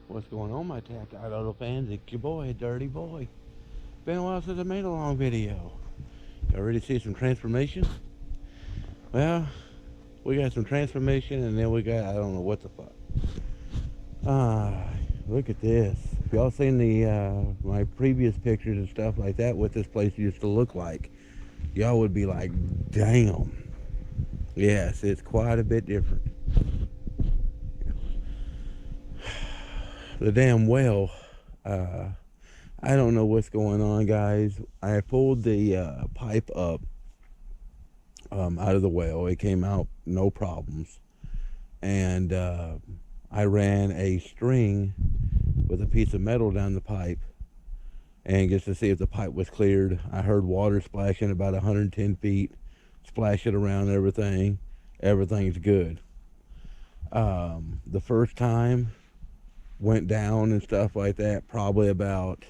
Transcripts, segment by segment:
What's going on, my tapped out auto fans? It's your boy, Dirty Boy. Been a while since I made a long video. Y'all ready to see some transformation? Well, we got some transformation, and then we got, I don't know what the fuck. Look at this. If y'all seen my previous pictures and stuff like that, what this place used to look like, y'all would be like, damn. Yes, it's quite a bit different. The damn well, uh, I don't know what's going on, guys. I pulled the pipe up out of the well. It came out no problems. And I ran a string with a piece of metal down the pipe and just to see if the pipe was cleared. I heard water splashing about 110 feet, splashing around everything. Everything's good. The first time went down and stuff like that, probably about,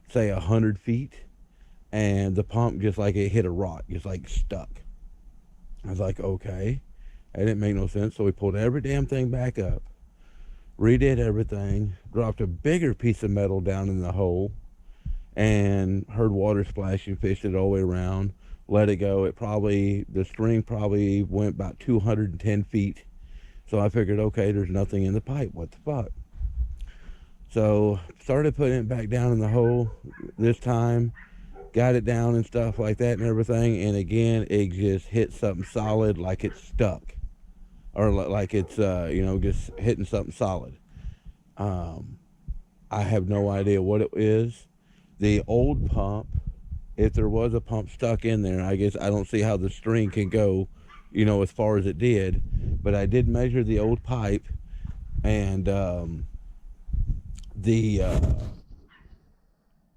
say, 100 feet. And the pump just like it hit a rock, just like stuck. I was like, okay. That didn't make no sense. So we pulled every damn thing back up, redid everything, dropped a bigger piece of metal down in the hole, and heard water splashing, fished it all the way around, let it go. The string probably went about 210 feet. So I figured, okay, there's nothing in the pipe. What the fuck? So started putting it back down in the hole this time, got it down and stuff like that and everything. And again, it just hit something solid like it's stuck. Or like it's, just hitting something solid. I have no idea what it is. The old pump, if there was a pump stuck in there, I guess I don't see how the string can go, as far as it did. But I did measure the old pipe, and the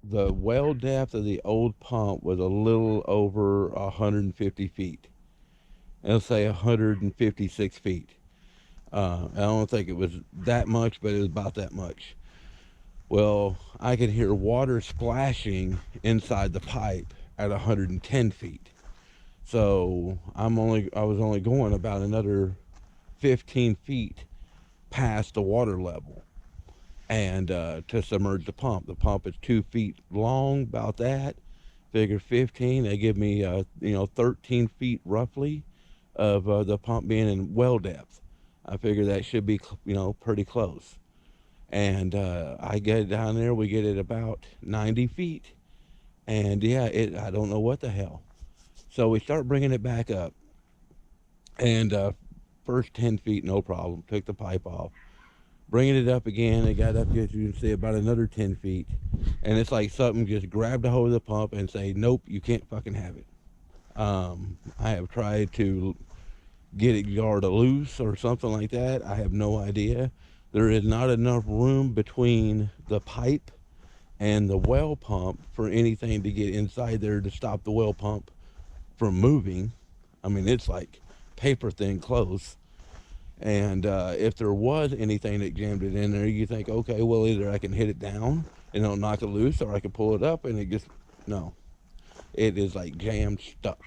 the well depth of the old pump was a little over 150 feet. I'll say 156 feet. I don't think it was that much, but it was about that much. Well, I could hear water splashing inside the pipe at 110 feet. So I was only going about another 15 feet past the water level, and to submerge the pump. The pump is 2 feet long, about that. Figure 15. They give me 13 feet roughly of the pump being in well depth. I figure that should be pretty close. And I get it down there. We get it about 90 feet, and yeah, I don't know what the hell. So we start bringing it back up, and first 10 feet no problem. Took the pipe off, bringing it up again. It got up, as you can see, about another 10 feet, and it's like something just grabbed a hold of the pump and say, nope, you can't fucking have it. I have tried to get it jarred loose or something like that. I have no idea. There is not enough room between the pipe and the well pump for anything to get inside there to stop the well pump from moving. I mean, it's like paper thin close. And if there was anything that jammed it in there, you think, okay, well, either I can hit it down and it'll knock it loose, or I can pull it up and it just, no. It is like jammed stuck.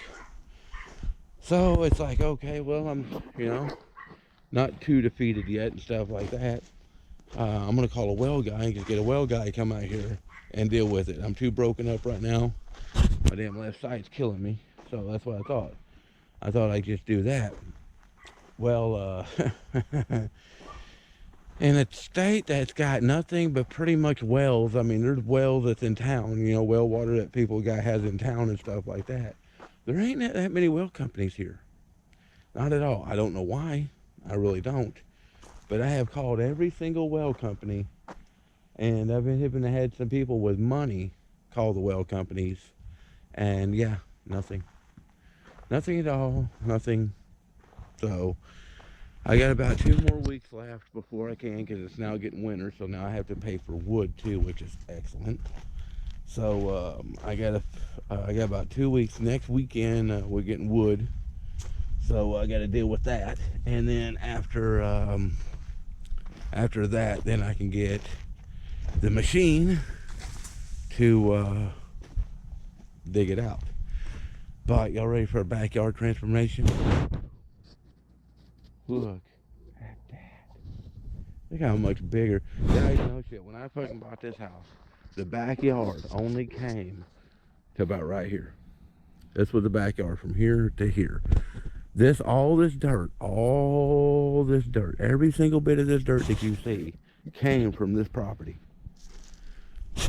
So it's like, okay, well, I'm, not too defeated yet and stuff like that. I'm going to call a well guy and get a well guy to come out here and deal with it. I'm too broken up right now. My damn left side's killing me. So that's what I thought. I thought I'd just do that. Well, in a state that's got nothing but pretty much wells. I mean, there's wells that's in town, well water that people has in town and stuff like that. There ain't that many well companies here. Not at all. I don't know why. I really don't. But I have called every single well company, and I've even had some people with money call the well companies, and yeah, nothing. Nothing at all. Nothing. So I got about 2 more weeks left before I can, because it's now getting winter, so now I have to pay for wood too, which is excellent. So I got about 2 weeks. Next weekend we're getting wood, so I got to deal with that. And then after that, then I can get the machine to dig it out. But y'all ready for a backyard transformation? Look at that. Look how much bigger. Guys, no shit. When I fucking bought this house, the backyard only came to about right here. This was the backyard from here to here. All this dirt, every single bit of this dirt that you see came from this property.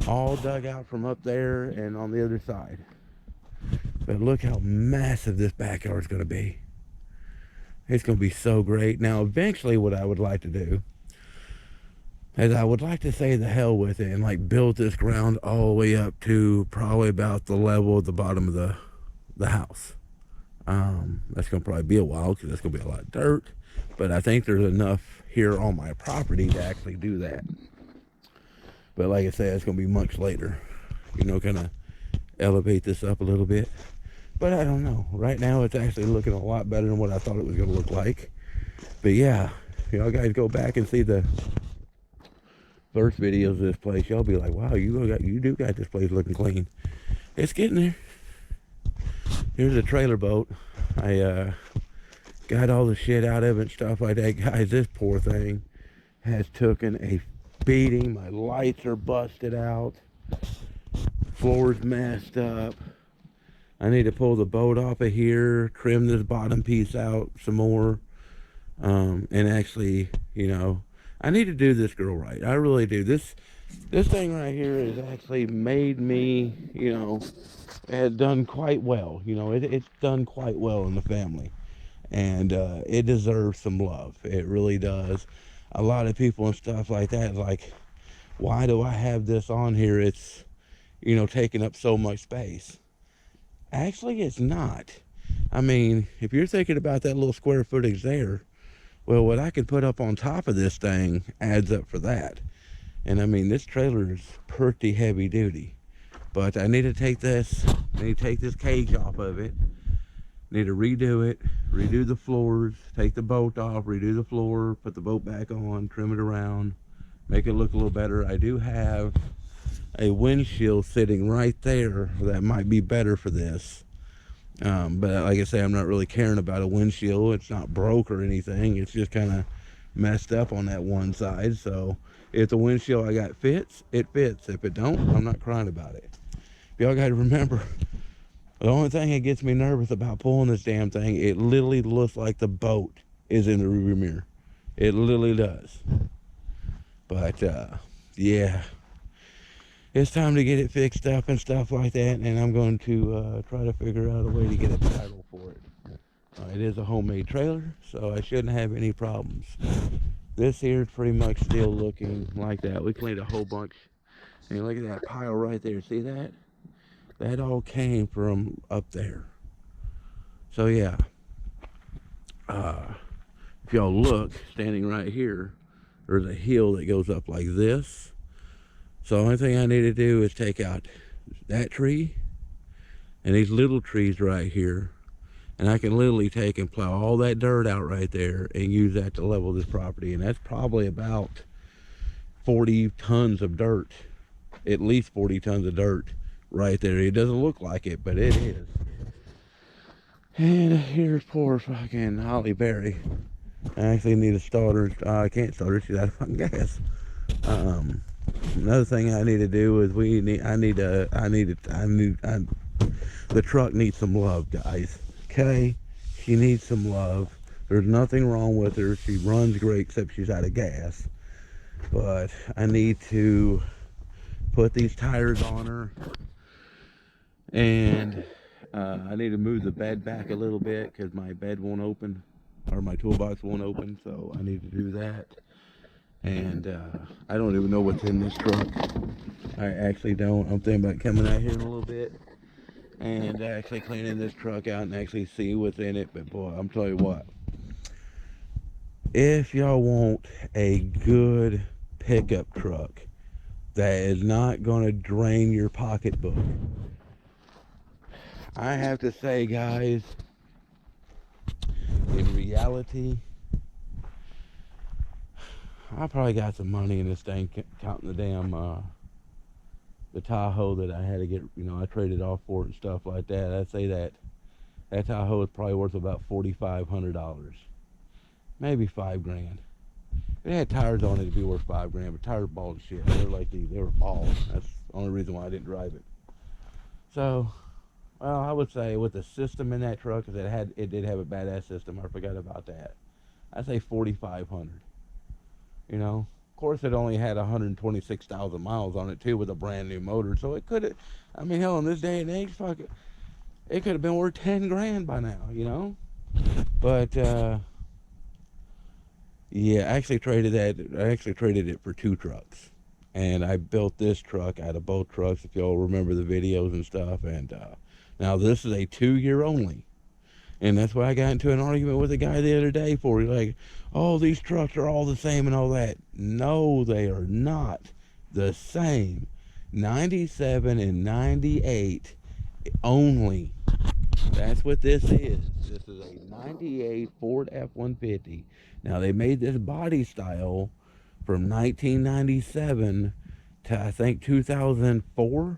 All dug out from up there and on the other side. But look how massive this backyard is going to be. It's going to be so great. Now, eventually what I would like to do is I would like to say the hell with it and like build this ground all the way up to probably about the level of the bottom of the house. That's going to probably be a while because that's going to be a lot of dirt. But I think there's enough here on my property to actually do that. But like I said, it's going to be much later. You know, kind of elevate this up a little bit. But I don't know. Right now, it's actually looking a lot better than what I thought it was going to look like. But yeah, if y'all guys go back and see the first videos of this place, y'all be like, wow, you do got this place looking clean. It's getting there. Here's a trailer boat. I got all the shit out of it and stuff like that. Guys, this poor thing has taken a beating. My lights are busted out. Floor's messed up. I need to pull the boat off of here, trim this bottom piece out some more, and actually, you know, I need to do this girl right. I really do. This thing right here has actually made me, you know, has done quite well. You know, it's done quite well in the family, and it deserves some love. It really does. A lot of people and stuff like that, like, why do I have this on here? It's, you know, taking up so much space. Actually, it's not. I mean, if you're thinking about that little square footage there, well, what I can put up on top of this thing adds up for that. And I mean, this trailer is pretty heavy duty. But I need to take this cage off of it. Need to redo it, redo the floors, take the boat off, redo the floor, put the boat back on, trim it around, make it look a little better. I do have a windshield sitting right there that might be better for this, but like I say, I'm not really caring about a windshield. It's not broke or anything. It's just kind of messed up on that one side. So if the windshield I got fits, it fits. If it don't, I'm not crying about it. Y'all got to remember, the only thing that gets me nervous about pulling this damn thing, it literally looks like the boat is in the rearview mirror. It literally does. But yeah, it's time to get it fixed up and stuff like that, and I'm going to try to figure out a way to get a title for it. It is a homemade trailer, so I shouldn't have any problems. This here is pretty much still looking like that. We cleaned a whole bunch. And look at that pile right there. See that? That all came from up there. So yeah, if y'all look, standing right here, there's a hill that goes up like this. So the only thing I need to do is take out that tree and these little trees right here, and I can literally take and plow all that dirt out right there and use that to level this property. And that's probably about 40 tons of dirt, at least 40 tons of dirt right there. It doesn't look like it, but it is. And here's poor fucking Holly Berry. I actually need to start her. I can't start her. She's out of fucking gas. Another thing I need to do is the truck needs some love, guys. Okay, she needs some love. There's nothing wrong with her. She runs great, except she's out of gas. But I need to put these tires on her, and I need to move the bed back a little bit because my bed won't open, or my toolbox won't open. So I need to do that. And I don't even know what's in this truck. I actually don't. I'm thinking about coming out here in a little bit and actually cleaning this truck out and actually see what's in it. But boy, I'm telling you what, if y'all want a good pickup truck that is not going to drain your pocketbook, I have to say, guys, in reality, I probably got some money in this thing, counting the damn the Tahoe that I had to get, you know, I traded off for it and stuff like that. I'd say that Tahoe is probably worth about $4,500, maybe $5 grand. It had tires on it to be worth $5 grand, but tires bald as shit. They were like they were bald. That's the only reason why I didn't drive it. So, well, I would say with the system in that truck, because it did have a badass system. I forgot about that. I'd say 4,500. You know, of course, it only had 126,000 miles on it too, with a brand new motor. So it could have. I mean, hell, in this day and age, fuck it could have been worth 10 grand by now. You know, but yeah, I actually traded it for 2 trucks. And I built this truck out of both trucks, if y'all remember the videos and stuff. And now this is a 2-year only. And that's why I got into an argument with a guy the other day for it. Like, oh, these trucks are all the same and all that. No, they are not the same. 97 and 98 only. That's what this is. This is a 98 Ford F-150. Now, they made this body style from 1997 to, I think, 2004.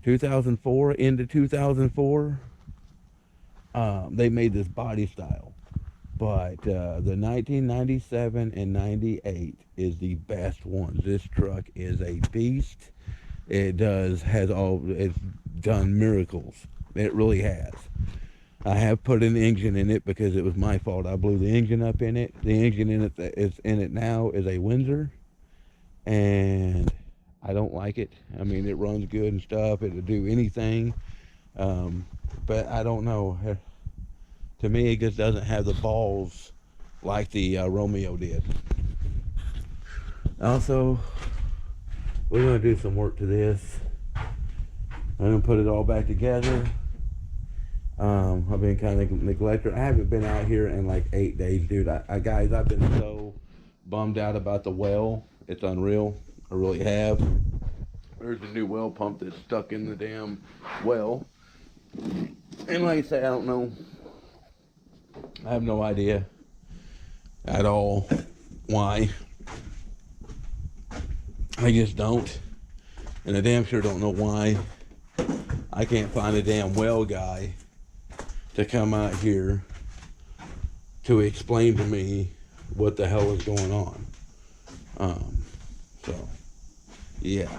2004 into 2004. They made this body style. But the 1997 and 98 is the best one. This truck is a beast. It's done miracles. It really has. I have put an engine in it because it was my fault. I blew the engine up in it. The engine in it that is in it now is a Windsor, and I don't like it. I mean, it runs good and stuff. It'll do anything, but I don't know. To me, it just doesn't have the balls like the Romeo did. Also, we're going to do some work to this. I'm going to put it all back together. I've been kind of neglected. I haven't been out here in like 8 days, dude. Guys, I've been so bummed out about the well. It's unreal. I really have. There's a new well pump that's stuck in the damn well. And like I say, I don't know. I have no idea at all why. I just don't. And I damn sure don't know why I can't find a damn well guy to come out here to explain to me what the hell is going on. So, yeah.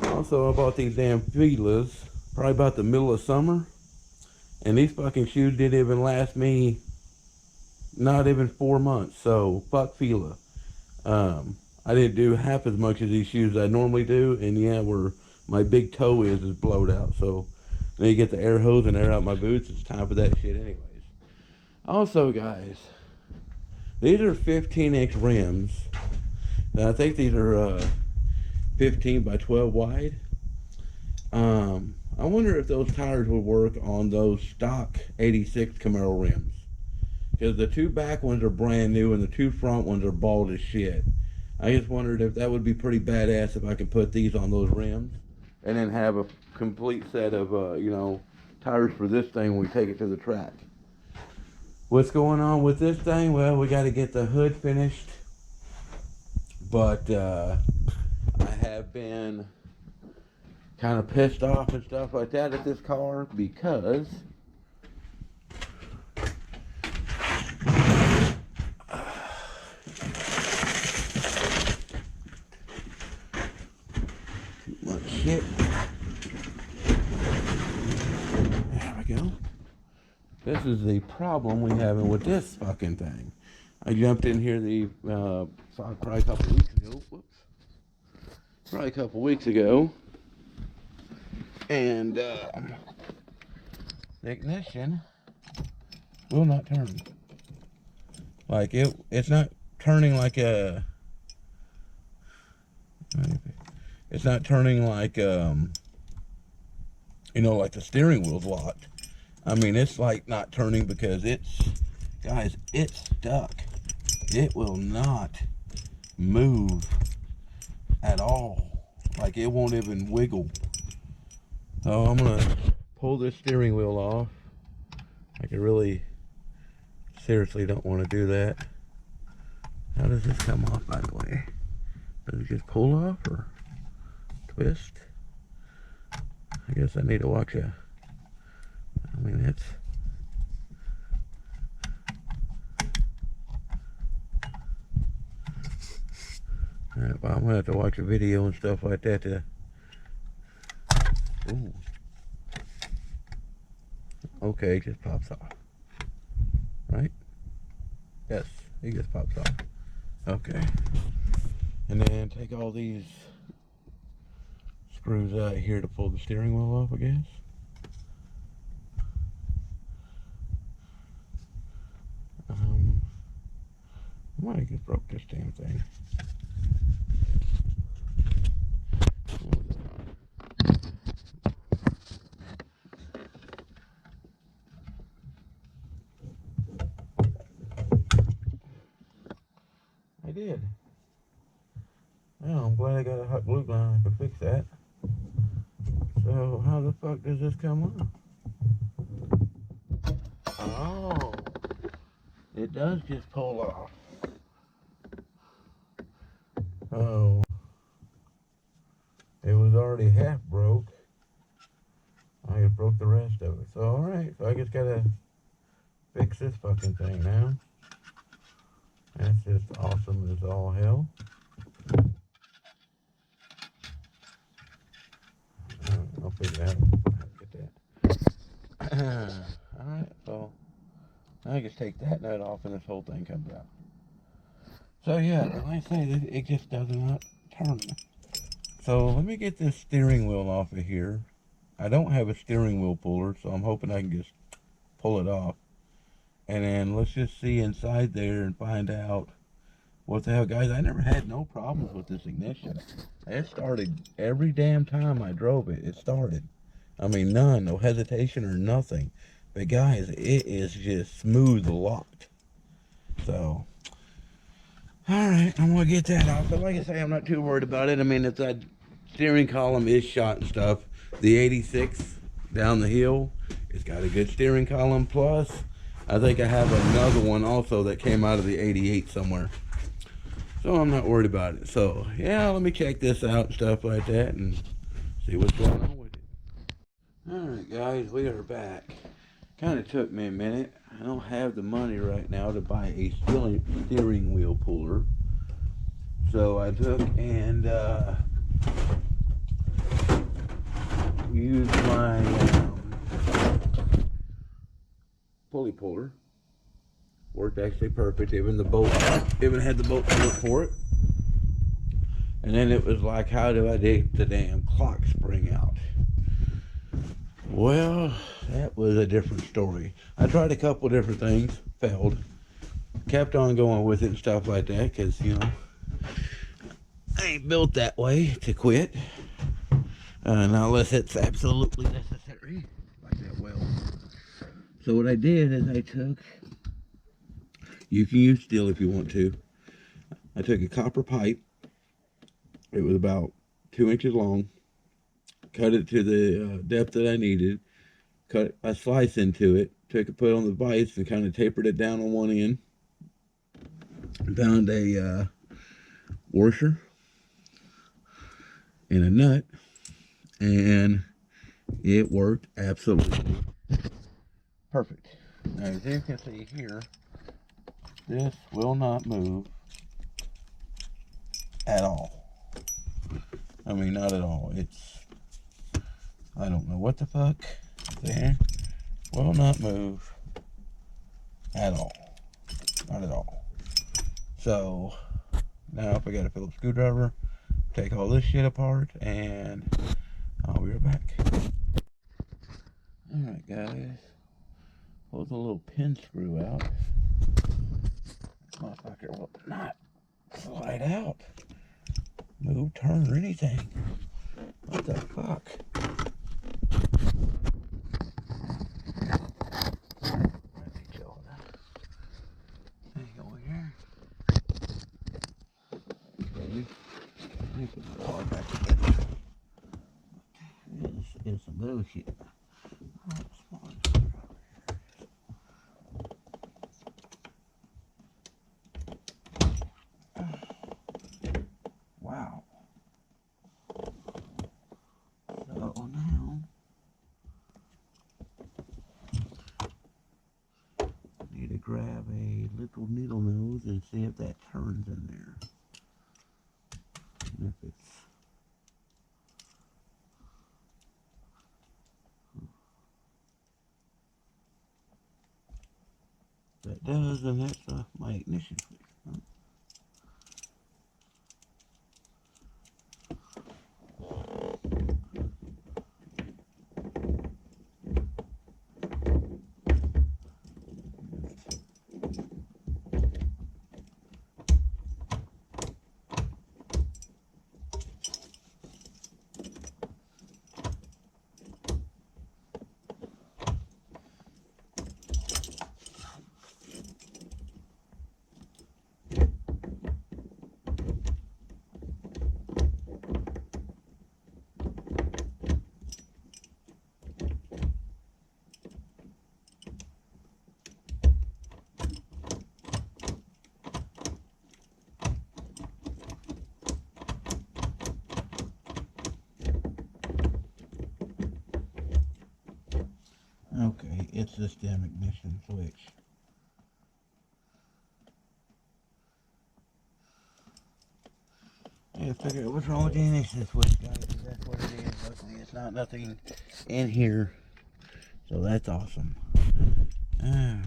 Also, I bought these damn Fila's probably about the middle of summer. And these fucking shoes didn't even last me not even 4 months. So, fuck Fila. I didn't do half as much as these shoes I normally do. And yeah, where my big toe is blowed out. So, then you get the air hose and air out my boots. It's time for that shit anyways. Also, guys, these are 15-inch rims. Now, I think these are 15 by 12 wide. I wonder if those tires would work on those stock 86 Camaro rims. Because the 2 back ones are brand new and the 2 front ones are bald as shit. I just wondered if that would be pretty badass if I could put these on those rims. And then have a complete set of, tires for this thing when we take it to the track. What's going on with this thing? Well, we got to get the hood finished. But I have been kind of pissed off and stuff like that at this car because too much shit. There we go. This is the problem we having with this fucking thing. I jumped in here probably a couple weeks ago. Whoops. Probably a couple weeks ago. And the ignition will not turn. Like it's not turning like a. It's not turning like like the steering wheel's locked. I mean, it's like not turning because it's stuck. It will not move at all. Like it won't even wiggle. So I'm going to pull this steering wheel off. I really seriously don't want to do that. How does this come off, by the way? Does it just pull off or twist? I guess I need to watch it's Alright, well, I'm gonna have to watch a video and stuff like that to... Ooh. Okay, it just pops off. Right? Yes, it just pops off. Okay. And then take all these screws out here to pull the steering wheel off, I guess. I might have just broke this damn thing. I did. Well, I'm glad I got a hot glue gun. I could fix that. So, how the fuck does this come off? Oh, it does just pull off. Oh, it was already half broke. I just broke the rest of it. So, alright, so I just gotta fix this fucking thing now. That's just awesome as all hell. I'll figure out how to get that. Alright, so I just take that nut off and this whole thing comes out. So yeah, like I say, it just does not turn. So let me get this steering wheel off of here. I don't have a steering wheel puller, so I'm hoping I can just pull it off. And then let's just see inside there and find out what the hell. Guys, I never had no problems with this ignition. It started every damn time I drove it. It started. I mean, none, no hesitation or nothing. But guys, it is just smooth locked. So, alright, I'm going to get that off. But like I say, I'm not too worried about it. I mean, if that steering column is shot and stuff, the 86 down the hill, it's got a good steering column. Plus, I think I have another one also that came out of the 88 somewhere. So I'm not worried about it. So, yeah, let me check this out and stuff like that and see what's going on with it. Alright, guys, we are back. Kind of took me a minute. I don't have the money right now to buy a steering wheel puller. So I took and used my pulley puller. Worked actually perfect. Even had the bolt for it. And then it was like, how do I take the damn clock spring out? Well, that was a different story. I tried a couple different things, failed. Kept on going with it and stuff like that, because, you know, I ain't built that way to quit. Not unless it's absolutely necessary, like that weld. So what I did is I took, you can use steel if you want to. I took a copper pipe. It was about 2 inches long. Cut it to the depth that I needed. Cut a slice into it. Took it, put it on the vise, and kind of tapered it down on one end. Found a washer and a nut, and it worked absolutely perfect. Now, as you can see here, this will not move at all. I mean, not at all. It's, I don't know what the fuck. There, will not move at all. Not at all. So, now if I got a Phillips screwdriver, take all this shit apart, and I'll be right back. Alright, guys. Pull the little pin screw out. This motherfucker will not slide out, move, turn, or anything. What the fuck? Hang on here. Okay, let me put the car back together. This is some bullshit. Wow. So now, I need to grab a little needle nose and see if that turns in there. snippets. That does, and that's my ignition switch. Okay, it's this damn ignition switch. Yeah, figure out what's wrong with the ignition switch, guys. That's what it is. Luckily, it's not nothing in here, so that's awesome.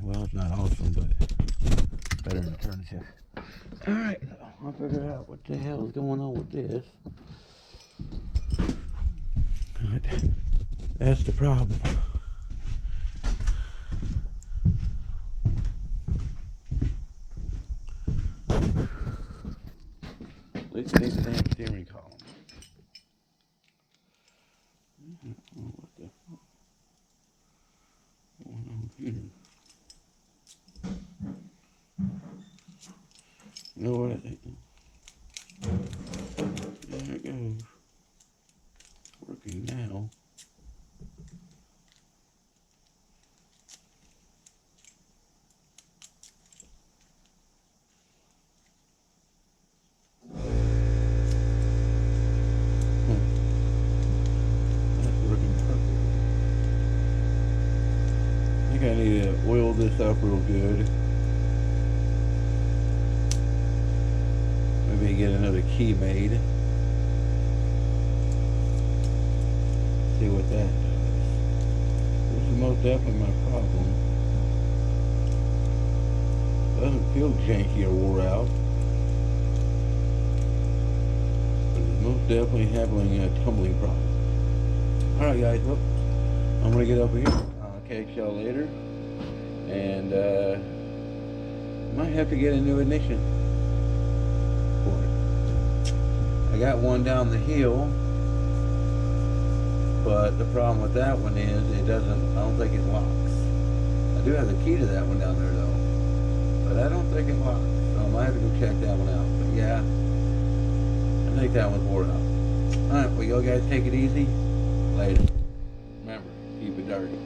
Well, it's not awesome, but better than alternative. All right, I'll figure out what the hell is going on with this. But that's the problem. Let's take the damn steering column. What the fuck? What's going on here? You know what I think? There it goes. Working now. I need to oil this up real good. Maybe get another key made. See what that does. This is most definitely my problem. Doesn't feel janky or wore out. But it's most definitely having a tumbling problem. Alright guys, well, I'm gonna get over here. Catch y'all later, and might have to get a new ignition for it. I got one down the hill, but the problem with that one is it doesn't, I don't think it locks. I do have the key to that one down there though, but I don't think it locks, so I might have to go check that one out. But yeah, I think that one's wore out. Alright, well y'all guys take it easy. Later. Remember, keep it dirty.